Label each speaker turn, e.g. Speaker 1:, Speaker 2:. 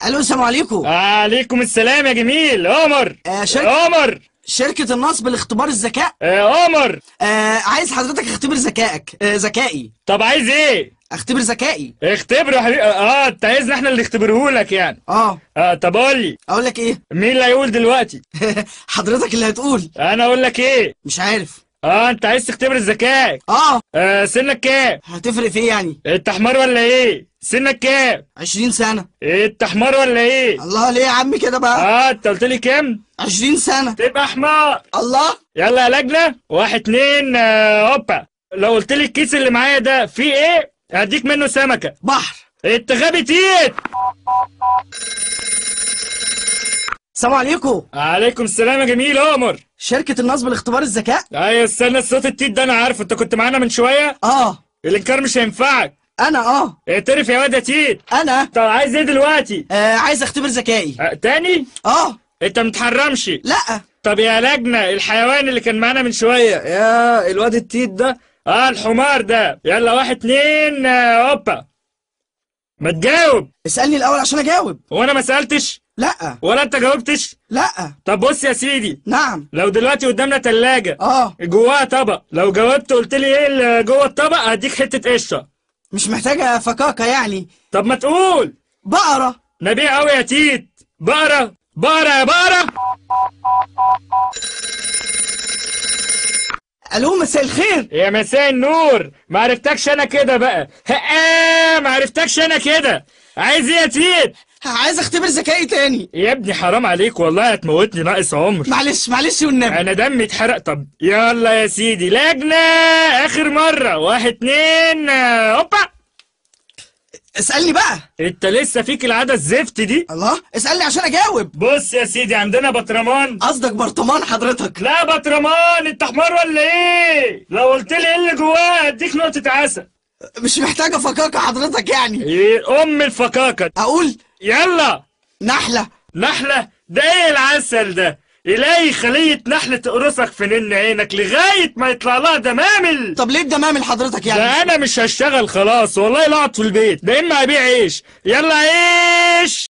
Speaker 1: الو، السلام عليكم.
Speaker 2: عليكم السلام يا جميل. عمر. عمر.
Speaker 1: شركة النصب لاختبار الذكاء.
Speaker 2: عمر.
Speaker 1: عايز حضرتك اختبر ذكائك. ذكائي.
Speaker 2: طب عايز ايه؟
Speaker 1: اختبر ذكائي.
Speaker 2: اختبره يا حبيبي. انت عايزنا احنا اللي نختبره لك يعني. طب قول لي.
Speaker 1: اقول لك ايه؟
Speaker 2: مين اللي هيقول دلوقتي؟
Speaker 1: حضرتك اللي هتقول.
Speaker 2: انا اقول لك ايه؟
Speaker 1: مش عارف.
Speaker 2: انت عايز تختبر ذكائك. سنك كام؟
Speaker 1: هتفرق في ايه يعني؟
Speaker 2: انت حمار ولا ايه؟ سنك كام؟
Speaker 1: 20 سنة.
Speaker 2: انت حمار ولا ايه؟
Speaker 1: الله، ليه يا عم كده بقى؟
Speaker 2: انت قلت لي كام؟
Speaker 1: 20 سنة.
Speaker 2: تبقى حمار.
Speaker 1: الله.
Speaker 2: يلا يا لجنة، 1 2 هوبا. لو قلت لي الكيس اللي معايا ده فيه ايه هديك منه سمكة.
Speaker 1: بحر.
Speaker 2: انت غبي تيت.
Speaker 1: السلام عليكم.
Speaker 2: عليكم السلام يا جميل. عمر.
Speaker 1: شركة النصب لاختبار الذكاء.
Speaker 2: ايوه استنى، الصوت التيت ده انا عارفه، انت كنت معانا من شوية. الانكار مش هينفعك.
Speaker 1: انا
Speaker 2: اعترف يا واد يا تيت.
Speaker 1: انا.
Speaker 2: طب عايز ايه دلوقتي؟
Speaker 1: عايز اختبر ذكائي.
Speaker 2: تاني؟ انت متحرمش.
Speaker 1: لا.
Speaker 2: طب يا لجنة، الحيوان اللي كان معانا من شوية، يا الواد التيت ده، الحمار ده. يلا 1 2 هوبا. ما تجاوب.
Speaker 1: اسألني الأول عشان أجاوب.
Speaker 2: وانا ما سألتش؟
Speaker 1: لا.
Speaker 2: ولا انت جاوبتش؟
Speaker 1: لا.
Speaker 2: طب بص يا سيدي.
Speaker 1: نعم.
Speaker 2: لو دلوقتي قدامنا تلاجة
Speaker 1: جواها
Speaker 2: طبق، لو جاوبت قلت لي ايه اللي جوه الطبق هديك حتة قشطة.
Speaker 1: مش محتاجة فكاكة يعني.
Speaker 2: طب ما تقول.
Speaker 1: بقرة.
Speaker 2: نبيع قوي يا تيت. بقرة بقرة يا بقرة.
Speaker 1: الو، مساء الخير.
Speaker 2: يا مساء النور. ما عرفتكش انا كده بقى. ما عرفتكش انا كده. عايز ايه يا تيت؟
Speaker 1: عايز اختبر ذكائي تاني.
Speaker 2: يا ابني حرام عليك والله، هتموتني ناقص عمر.
Speaker 1: معلش والنبي.
Speaker 2: انا دمي اتحرق. طب يلا يا سيدي، لجنة اخر مرة. 1 2 هوبا.
Speaker 1: اسألني بقى.
Speaker 2: انت لسه فيك العادة الزفت دي.
Speaker 1: الله، اسألني عشان اجاوب.
Speaker 2: بص يا سيدي، عندنا بطرمان.
Speaker 1: قصدك برطمان حضرتك؟
Speaker 2: لا بطرمان. انت حمار ولا ايه؟ لو قلت لي ايه اللي جواه هديك نقطة عسل.
Speaker 1: مش محتاجة فكاكة حضرتك يعني.
Speaker 2: ايه الفكاكة؟
Speaker 1: اقول.
Speaker 2: يلا.
Speaker 1: نحلة.
Speaker 2: نحلة؟ ده ايه العسل ده؟ إلهي خلية نحلة تقرصك في نن عينك لغاية ما يطلع لها دمامل.
Speaker 1: طب ليه الدمامل حضرتك يعني؟
Speaker 2: ده أنا مش هشتغل خلاص والله، لا أقعد في البيت، ده إما أبيع عيش. يلا عيش.